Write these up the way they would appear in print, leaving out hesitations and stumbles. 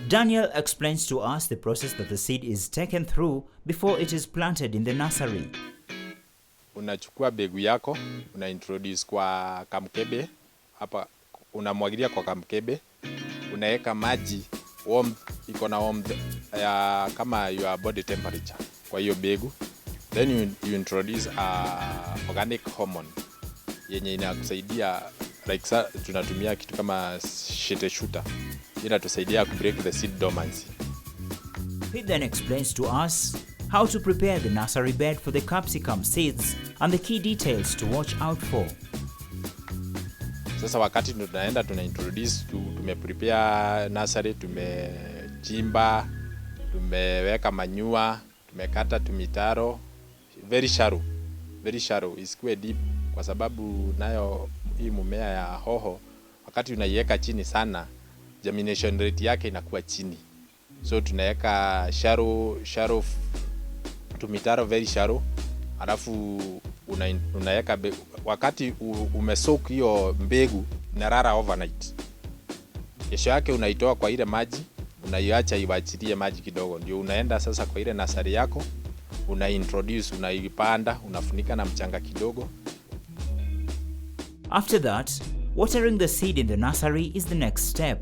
Daniel explains to us the process that the seed is taken through before it is planted in the nursery. Unachukua begu yako, unaintroduce kwa kamkebe, hapa unamwagilia kwa kamkebe, unaweka maji warm, iko na warm kama your body temperature kwa hiyo begu. Then you introduce organic hormone yenye inakusaidia like tunatumia kitu kama shooter. Inatusaidia ku break the seed dormancy. He then explains to us how to prepare the nursery bed for the capsicum seeds and the key details to watch out for. Sasa wakati tunaenda introduce, tumeprepare nursery, tumechimba, tumeweka manyua, tumekata tumitaro very shallow, isikuwe deep kwa sababu nayo hii mmea ya hoho wakati unaiweka chini sana germination rate yake inakuwa chini. So tunaweka shallow tumitaro very shallow, alafu unaweka wakati umesoak hiyo mbegu inarara overnight. Kesho yake unaitoa kwa ile maji, unaiacha iwachilie maji kidogo, ndio unaenda sasa kwa ile nursery yako, unaintroduce, unaipanda, unafunika na mchanga kidogo. After that, watering the seed in the nursery is the next step.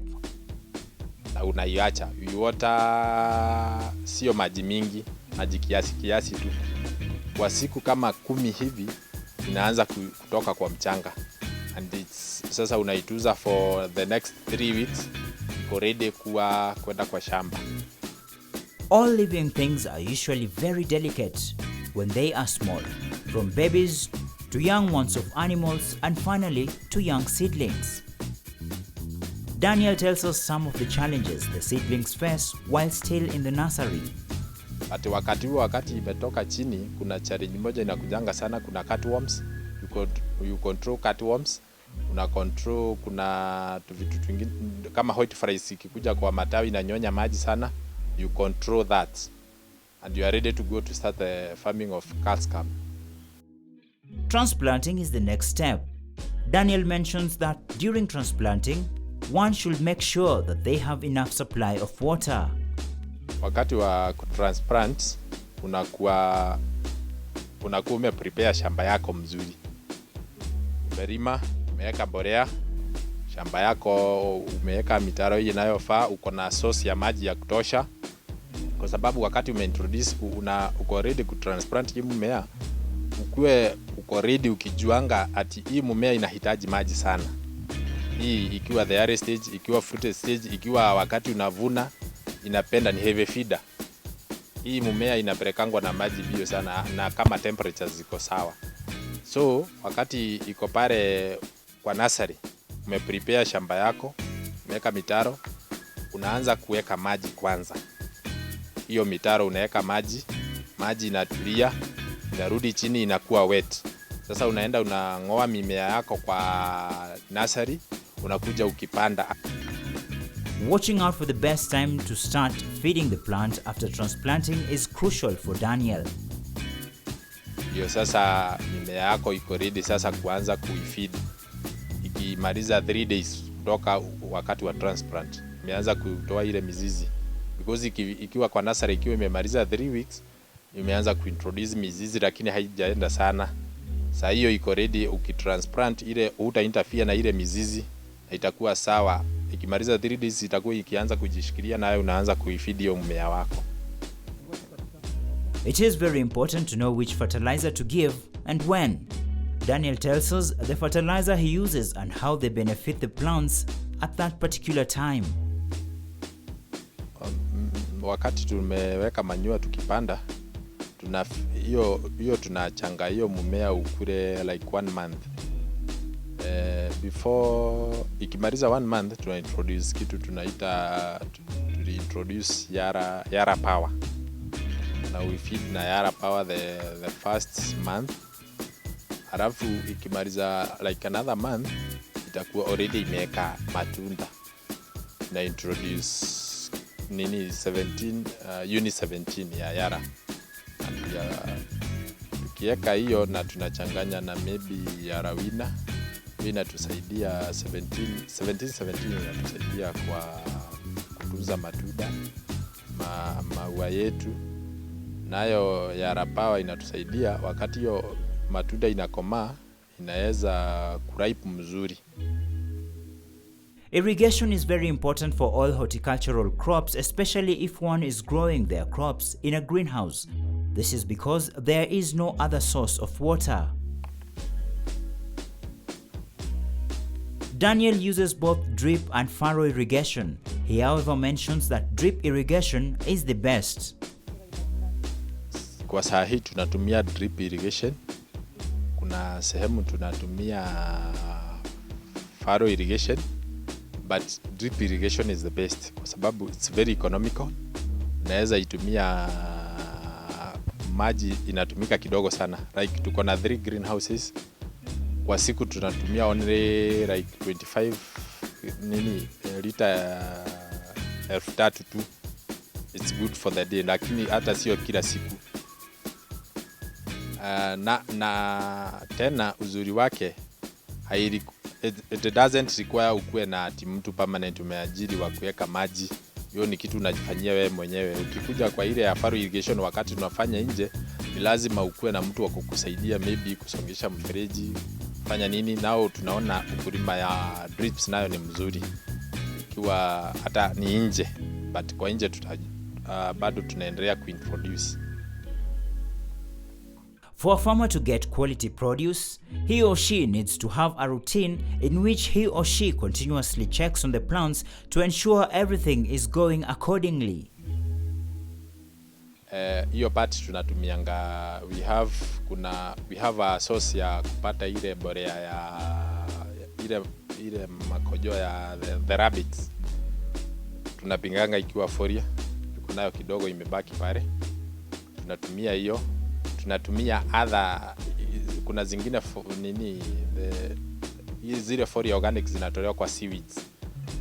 Na unaiacha, water sio maji mingi, maji kiasi tu. Kwa siku kama 10 hivi inaanza kutoka kwa mchanga. And sasa unaituza for the next 3 weeks, iko ready kwenda kwa shamba. All living things are usually very delicate when they are small, from babies to young ones of animals and finally to young seedlings. Daniel tells us some of the challenges the seedlings face while still in the nursery. Wakati imetoka chini, kuna challenge moja inakujanga sana, kuna cutworms. You control cutworms, una control kuna vitu vingine kama white flies ikikuja kwa matawi na nyonya maji sana, you control that and you are ready to go to start the farming of Capsicum. Transplanting is the next step. Daniel mentions that during transplanting, one should make sure that they have enough supply of water. Wakati wa transplant unakuwa umeprepare shamba yako mzuri. Umerima, umeweka mbolea, shamba yako umeweka mitaro inayofaa, uko na source ya maji ya kutosha. Kwa sababu wakati umeintroduce uko ready ku transplant hii mmea, uko ready ukijuanga ati hii mmea inahitaji maji sana. Hii ikiwa the early stage, ikiwa fruit stage, ikiwa wakati unavuna inapenda ni heavy feeder. Hii mmea inapelekangwa na maji bio sana na kama temperatures ziko sawa. So wakati iko pale kwa nursery, umeprepare shamba yako, umeweka mitaro, unaanza kuweka maji kwanza. Hiyo mitaro unaweka maji inatulia, inarudi chini inakuwa wet. Sasa unaenda unang'oa mimea yako kwa nursery, unakuja ukipanda. Watching out for the best time to start feeding the plant after transplanting is crucial for Daniel. Hiyo sasa mimea yako iko ready sasa kuanza kuifeed. Ikimaliza 3 days kutoka wakati wa transplant, imeanza kutoa ile mizizi. Because ikiwa kwa nursery ikiwa imemaliza 3 weeks, imeanza kuintroduce mizizi lakini haijaenda sana. Sasa hiyo iko ready, ukitransplant ile utainterfere na ile mizizi, itakuwa sawa. Ikimaliza 3 days itakuwa ikianza kujishikilia nayo unaanza kuifeed hiyo mmea wako. It is very important to know which fertilizer to give and when. Daniel tells us the fertilizer he uses and how they benefit the plants at that particular time. Wakati tumeweka manyua tukipanda, tunachanga hiyo mmea ukule like 1 month. Before ikimaliza 1 month tuna introduce kitu tunaita Yara Power. Na we feed na Yara Power the first month. Halafu ikimaliza like another month itakuwa already imeweka matunda. Na introduce unit 17 ya Yara. Tukiweka hiyo na tunachanganya na maybe Yara Wina. Inatusaidia 17 inatusaidia kwa kutunza matunda, maua yetu. Nayo ya rapawa inatusaidia wakati hiyo matunda inakomaa, inaweza kuripe mzuri. Irrigation is very important for all horticultural crops, especially if one is growing their crops in a greenhouse. This is because there is no other source of water. Daniel uses both drip and furrow irrigation. He, however, mentions that drip irrigation is the best. Kwa saa hii tunatumia drip irrigation. Kuna sehemu tunatumia furrow irrigation, but drip irrigation is the best kwa sababu it's very economical. Unaweza itumia maji inatumika kidogo sana. Like tuko na 3 greenhouses. Kwa siku tunatumia only like 25 lita 3,000 tu. It's good for the day, lakini hata sio kila siku. Na tena uzuri wake it doesn't require ukue na mtu permanent umeajiri wa kuweka maji. Hiyo ni kitu unajifanyia wewe mwenyewe. Ukikuja kwa ile ya furrow irrigation wakati tunafanya nje, ni lazima ukue na mtu wa kukusaidia, maybe kusongesha mfereji, fanya nini. Nao tunaona ukulima ya drips nayo ni mzuri ikiwa hata ni nje, but kwa nje bado tunaendelea kuintroduce. For a farmer to get quality produce, he or she needs to have a routine in which he or she continuously checks on the plants to ensure everything is going accordingly. Hiyo part tunatumianga, we have a source ya kupata ile borea ya ile makojo ya the rabbits. Tunapinganga ikiwa foria, tuko nayo kidogo imebaki pale. Tunatumia hiyo. Tunatumia kuna zingine zile foria organic zinatolewa kwa seaweeds.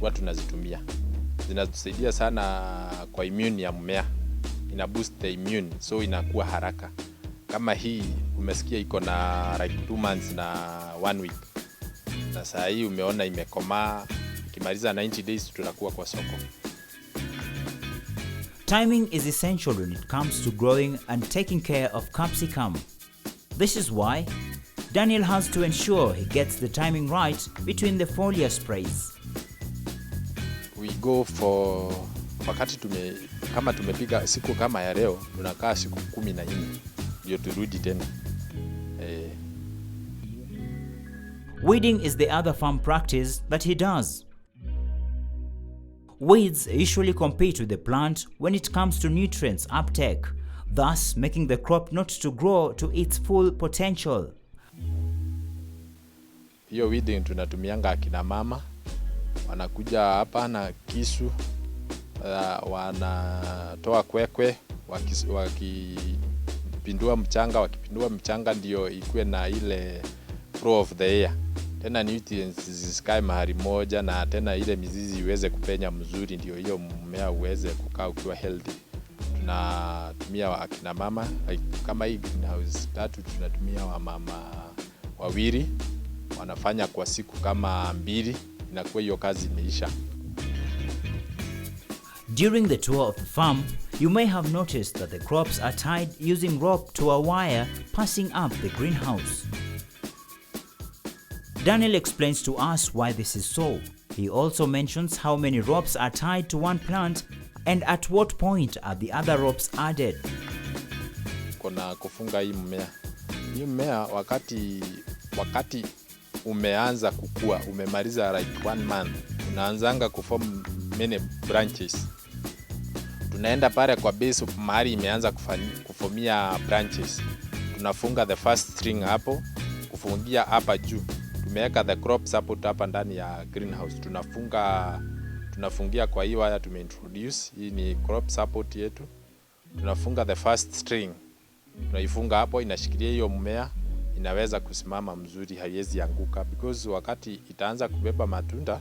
Huwa tunazitumia. Zinatusaidia sana kwa immune ya mmea. Ina boost the immune, so inakuwa haraka. Kama hii umesikia iko na like 2 months na 1 week. Na saa hii umeona imekomaa, ikimaliza 90 days tunakuwa kwa soko. Timing is essential when it comes to growing and taking care of capsicum. This is why Daniel has to ensure he gets the timing right between the foliar sprays. We go for wakati kama tumepiga siku kama ya leo, tunakaa siku 14 ndio turudi tena. Weeding is the other farm practice that he does. Weeds usually compete with the plant when it comes to nutrients uptake, thus making the crop not to grow to its full potential. Hiyo weeding tunatumianga akina mama, wanakuja hapa na kisu, wanatoa kwekwe, wakipindua mchanga ndio ikuwe na ile flow of the air. Tena nutrients zisikae mahali moja, na tena ile mizizi iweze kupenya mzuri, ndio hiyo mmea uweze kukaa ukiwa healthy. Tunatumia akina mama, kama hii greenhouse 3 tunatumia wamama 2, wanafanya kwa siku kama 2, inakuwa hiyo kazi imeisha. During the tour of the farm, you may have noticed that the crops are tied using rope to a wire passing up the greenhouse. Daniel explains to us why this is so. He also mentions how many ropes are tied to one plant and at what point are the other ropes added. Kuna kufunga hii mmea. Hii mmea wakati umeanza kukua, umemaliza like 1 month, unaanzanga kuform many branches. Tunaenda pale kwa base mahali imeanza kufomia branches. Tunafunga the first string hapo, kufungia hapa juu. Tumeweka the crop support hapa ndani ya greenhouse. Tunafungia kwa hii wire tumeintroduce. Hii ni crop support yetu. Tunafunga the first string. Tunaifunga hapo, inashikilia hiyo mmea, inaweza kusimama mzuri, haiwezi anguka, because wakati itaanza kubeba matunda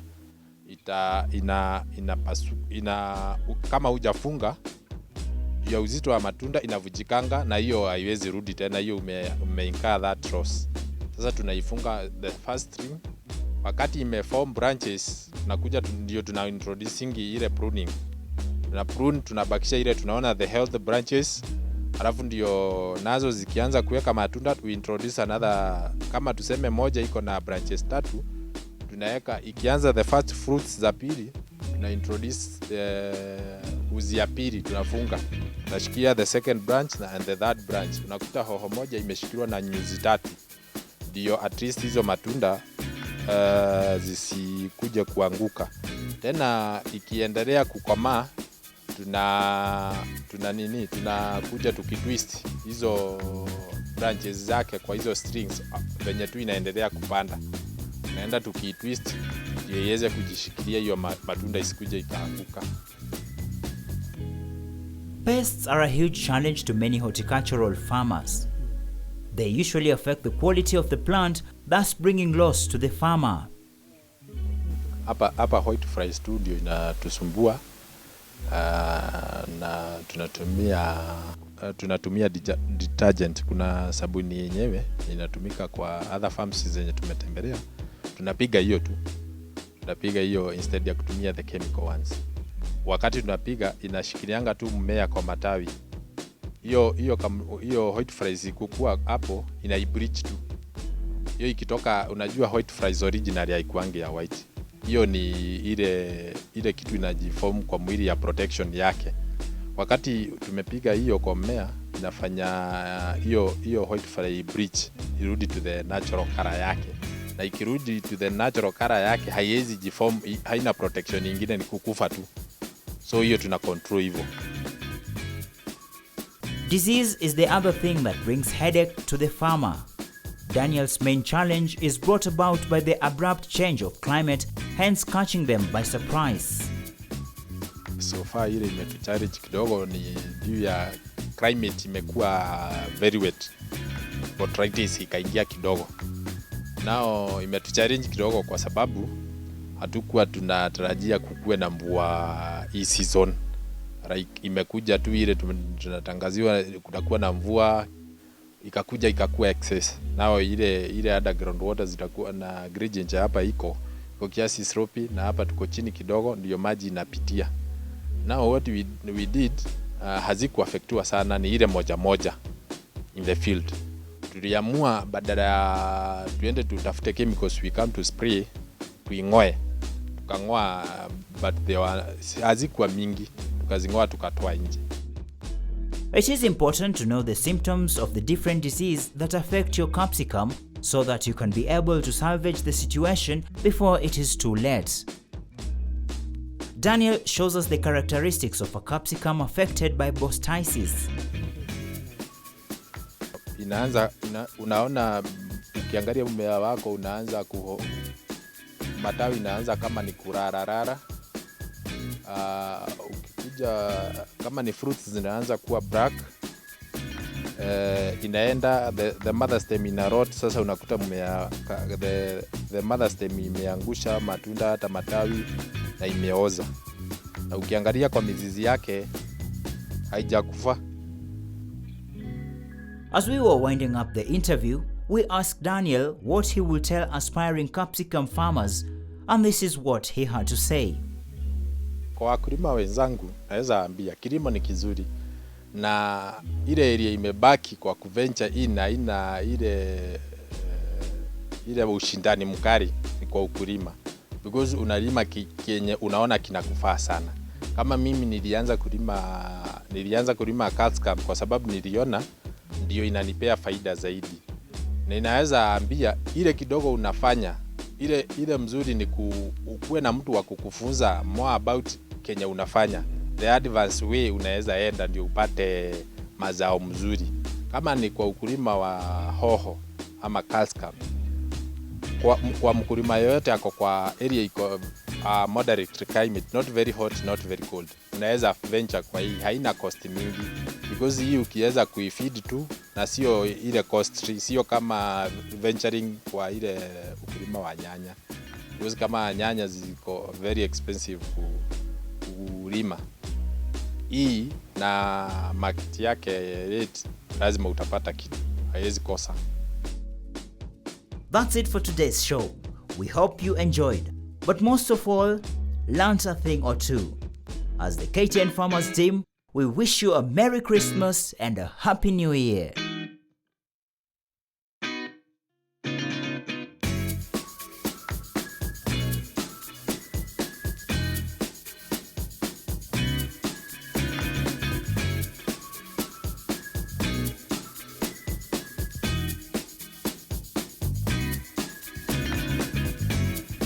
kama hujafunga ya uzito wa matunda inavujikanga, na hiyo haiwezi rudi tena, hiyo umeinkaa that loss. Sasa tunaifunga the first string. Wakati imeform branches, nakuja ndio tuna introducing ile pruning. tuna prune, tunabakisha ile tunaona the healthy branches, alafu ndio nazo zikianza kuweka matunda we introduce another, kama tuseme moja iko na branches 3, tunaweka ikianza the first fruits za pili tuna introduce uzi ya pili, tunafunga, tunashikia the second branch and the third branch. Unakuta hoho moja imeshikiliwa na nyuzi 3, ndio at least hizo matunda zisikuje kuanguka. Tena ikiendelea kukomaa tunakuja tukitwist hizo branches zake kwa hizo strings venye tu inaendelea kupanda, tunaenda tukitwist ndio iweze kujishikilia hiyo matunda isikuje ikaanguka. Pests are a huge challenge to many horticultural farmers. They usually affect the quality of the plant, thus bringing loss to the farmer. Hapa white flies tu ndio inatusumbua, na tunatumia detergent. Kuna sabuni yenyewe inatumika kwa other farms zenye tumetembelea, tunapiga hiyo tu, tunapiga hiyo instead ya kutumia the chemical ones. Wakati tunapiga inashikilianga tu mmea kwa matawi. Hiyo white flies kukua hapo ina bleach tu. Hiyo ikitoka, unajua white flies originally haikuangi ya white. Hiyo ni ile kitu inajiform kwa mwili ya protection yake. Wakati tumepiga hiyo kwa mmea inafanya hiyo white fly bleach irudi to the natural color yake. Na ikirudi to the natural color yake haiwezi jiform, haina protection nyingine, ni kukufa tu. So hiyo tuna control hivyo. Disease is the other thing that brings headache to the farmer. Daniel's main challenge is brought about by the abrupt change of climate, hence catching them by surprise. So far ile imetuchallenge kidogo ni juu ya climate imekuwa very wet. Botrytis ikaingia kidogo. Nao imetuchallenge kidogo kwa sababu hatukuwa tunatarajia kukue na mvua hii season. Like imekuja tu ile tunatangaziwa kutakuwa na mvua, ikakuwa excess. Nao ile underground water zitakuwa na gradient hapa iko kiasi slope, na hapa tuko chini kidogo ndio maji inapitia. Now what we did hazikuaffectiwa sana, ni ile moja in the field. Tuliamua badala ya tuende tutafute chemicals we come to spray, tuingoe. Tukangoa but hazikuwa mingi, tukazingoa tukatoa nje. It is important to know the symptoms of the different diseases that affect your capsicum so that you can be able to salvage the situation before it is too late. Daniel shows us the characteristics of a capsicum affected by bostitis. Unaona ukiangalia mmea wako unaanza matawi inaanza kama ni kurararara. Ukikuja kama ni fruits zinaanza kuwa black. Inaenda the mother stem ina rot. Sasa unakuta mmea the mother stem imeangusha matunda hata matawi na imeoza. Na ukiangalia kwa mizizi yake haijakufa. As we were winding up the interview, we asked Daniel what he will tell aspiring capsicum farmers, and this is what he had to say. Kwa wakulima wenzangu naweza ambia kilimo ni kizuri, na ile area imebaki kwa kuventure ina ile ushindani mkali kwa ukulima, because unalima kienye unaona kinakufaa sana. Kama mimi nilianza kulima Capsicum kwa sababu niliona ndio inanipea faida zaidi. Na inaweza ambia ile kidogo unafanya ile mzuri ni ukuwe na mtu wa kukufunza more about Kenya unafanya. The advanced way unaweza enda ndio upate mazao mzuri. Kama ni kwa ukulima wa hoho ama Capsicum, kwa mkulima yoyote ako kwa area iko moderate climate, not very hot, not very cold, unaweza venture kwa hii, haina cost mingi, because hii ukiweza kuifeed tu na sio ile costly, sio kama venturing kwa ile ukulima wa nyanya, because kama nyanya ziko very expensive kulima. Hii na market yake rate lazima utapata kitu, haiwezi kosa. That's it for today's show. We hope you enjoyed, but most of all, learned a thing or two. As the KTN Farmers team, we wish you a Merry Christmas and a Happy New Year.